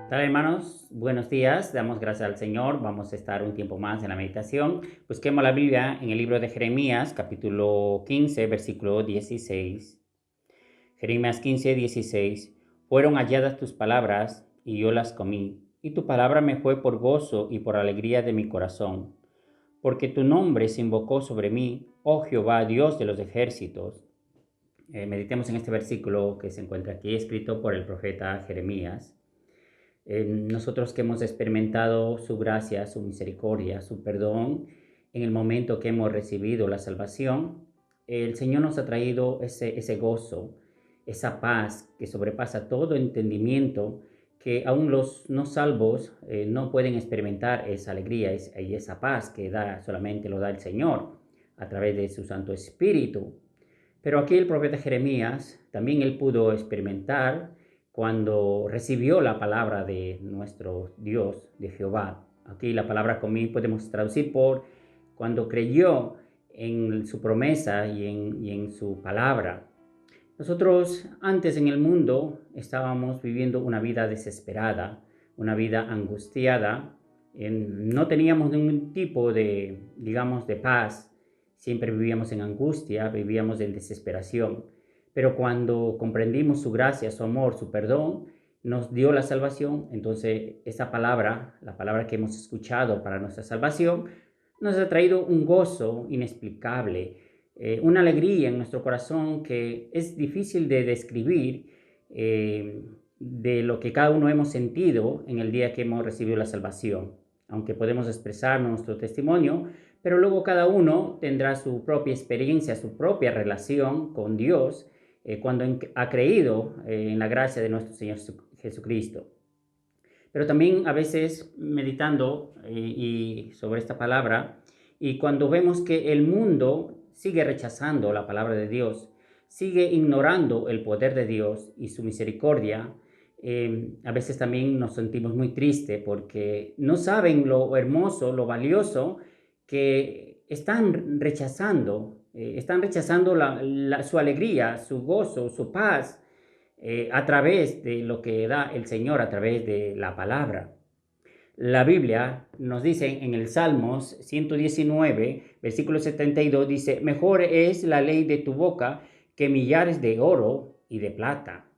Tal hermanos, buenos días, damos gracias al Señor, vamos a estar un tiempo más en la meditación. Busquemos la Biblia en el libro de Jeremías, capítulo 15, versículo 16. Jeremías 15, 16. Fueron halladas tus palabras y yo las comí, y tu palabra me fue por gozo y por alegría de mi corazón, porque tu nombre se invocó sobre mí, oh Jehová, Dios de los ejércitos. Meditemos en este versículo que se encuentra aquí, escrito por el profeta Jeremías. Nosotros que hemos experimentado su gracia, su misericordia, su perdón, en el momento que hemos recibido la salvación, el Señor nos ha traído ese gozo, esa paz que sobrepasa todo entendimiento, que aún los no salvos no pueden experimentar esa alegría y esa paz que solamente lo da el Señor a través de su Santo Espíritu. Pero aquí el profeta Jeremías también él pudo experimentar cuando recibió la palabra de nuestro Dios, de Jehová. Aquí la palabra comí podemos traducir por cuando creyó en su promesa y en su palabra. Nosotros antes en el mundo estábamos viviendo una vida desesperada, una vida angustiada, no teníamos ningún tipo de, digamos, de paz, siempre vivíamos en angustia, vivíamos en desesperación, pero cuando comprendimos su gracia, su amor, su perdón, nos dio la salvación, entonces esa palabra, la palabra que hemos escuchado para nuestra salvación, nos ha traído un gozo inexplicable, una alegría en nuestro corazón que es difícil de describir, de lo que cada uno hemos sentido en el día que hemos recibido la salvación. Aunque podemos expresar nuestro testimonio, pero luego cada uno tendrá su propia experiencia, su propia relación con Dios cuando ha creído en la gracia de nuestro Señor Jesucristo. Pero también a veces meditando y sobre esta palabra, y cuando vemos que el mundo sigue rechazando la palabra de Dios, sigue ignorando el poder de Dios y su misericordia, a veces también nos sentimos muy tristes porque no saben lo hermoso, lo valioso que están rechazando su alegría, su gozo, su paz, a través de lo que da el Señor, a través de la palabra. La Biblia nos dice en el Salmos 119, versículo 72, dice, mejor es la ley de tu boca que millares de oro y de plata.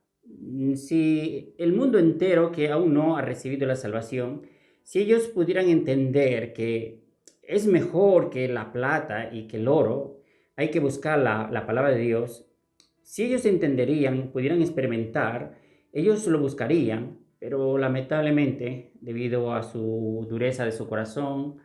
Si el mundo entero que aún no ha recibido la salvación, si ellos pudieran entender que es mejor que la plata y que el oro, hay que buscar la palabra de Dios. Si ellos entenderían, pudieran experimentar, ellos lo buscarían, pero lamentablemente, debido a su dureza de su corazón,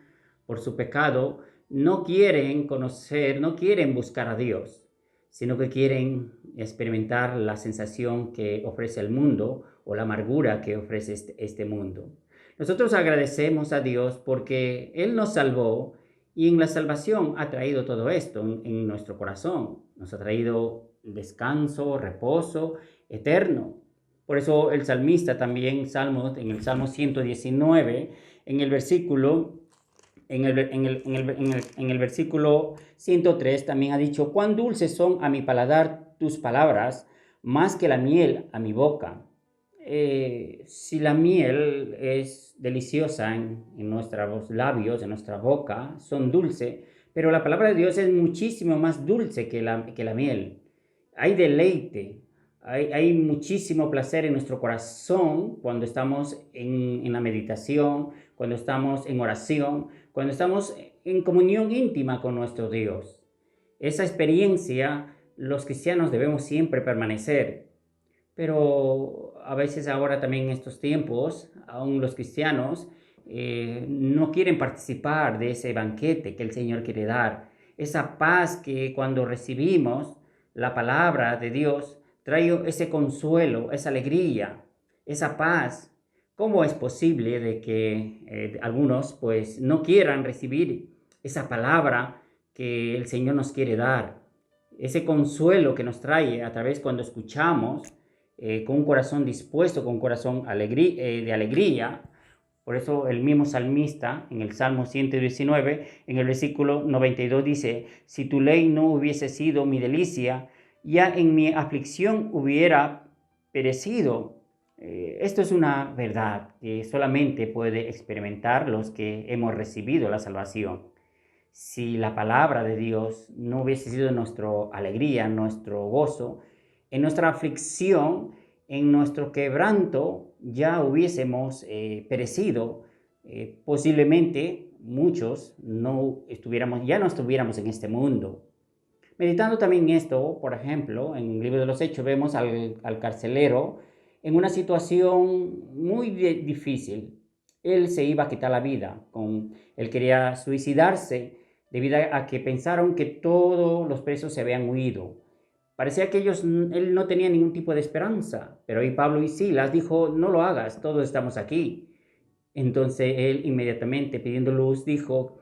por su pecado, no quieren conocer, no quieren buscar a Dios, sino que quieren experimentar la sensación que ofrece el mundo o la amargura que ofrece este mundo. Nosotros agradecemos a Dios porque Él nos salvó y en la salvación ha traído todo esto en nuestro corazón. Nos ha traído descanso, reposo eterno. Por eso el salmista también, en el Salmo 119, en el versículo, en el versículo 103 también ha dicho, cuán dulces son a mi paladar tus palabras, más que la miel a mi boca. Si la miel es deliciosa en nuestros labios, en nuestra boca, son dulces, pero la palabra de Dios es muchísimo más dulce que la miel. Hay deleite, hay muchísimo placer en nuestro corazón cuando estamos en la meditación, cuando estamos en oración, cuando estamos en comunión íntima con nuestro Dios. Esa experiencia los cristianos debemos siempre permanecer. Pero a veces ahora también en estos tiempos, aún los cristianos no quieren participar de ese banquete que el Señor quiere dar. Esa paz que cuando recibimos la palabra de Dios trae ese consuelo, esa alegría, esa paz. ¿Cómo es posible de que algunos pues no quieran recibir esa palabra que el Señor nos quiere dar? Ese consuelo que nos trae a través cuando escuchamos con un corazón dispuesto, con un corazón de alegría. Por eso el mismo salmista en el Salmo 119, en el versículo 92 dice, si tu ley no hubiese sido mi delicia, ya en mi aflicción hubiera perecido. Esto es una verdad que solamente puede experimentar los que hemos recibido la salvación. Si la palabra de Dios no hubiese sido nuestra alegría, nuestro gozo, en nuestra aflicción, en nuestro quebranto, ya hubiésemos perecido. Posiblemente muchos ya no estuviéramos en este mundo. Meditando también esto, por ejemplo, en el libro de los Hechos vemos al carcelero en una situación muy difícil. Él se iba a quitar la vida, él quería suicidarse debido a que pensaron que todos los presos se habían huido. Parecía que él no tenía ningún tipo de esperanza, pero ahí Pablo y Silas dijo, no lo hagas, todos estamos aquí. Entonces él inmediatamente pidiendo luz dijo,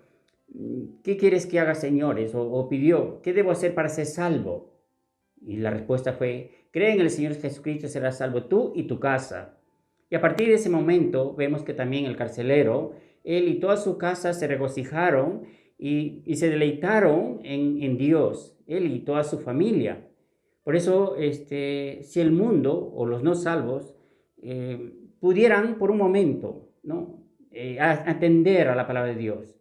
¿qué quieres que haga, señores? O pidió, ¿qué debo hacer para ser salvo? Y la respuesta fue, cree en el Señor Jesucristo y serás salvo tú y tu casa. Y a partir de ese momento vemos que también el carcelero, él y toda su casa se regocijaron y se deleitaron en Dios, él y toda su familia. Por eso, si el mundo o los no salvos pudieran por un momento, ¿no? Atender a la palabra de Dios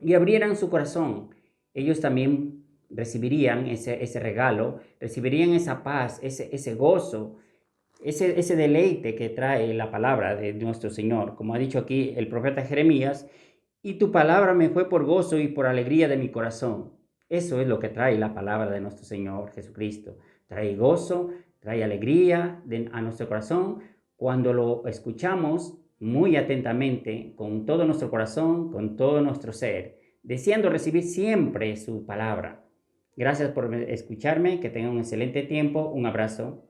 y abrieran su corazón, ellos también recibirían ese regalo, recibirían esa paz, ese gozo, ese deleite que trae la palabra de nuestro Señor. Como ha dicho aquí el profeta Jeremías, y tu palabra me fue por gozo y por alegría de mi corazón. Eso es lo que trae la palabra de nuestro Señor Jesucristo. Trae gozo, trae alegría a nuestro corazón cuando lo escuchamos muy atentamente, con todo nuestro corazón, con todo nuestro ser, deseando recibir siempre su palabra. Gracias por escucharme, que tengan un excelente tiempo, un abrazo.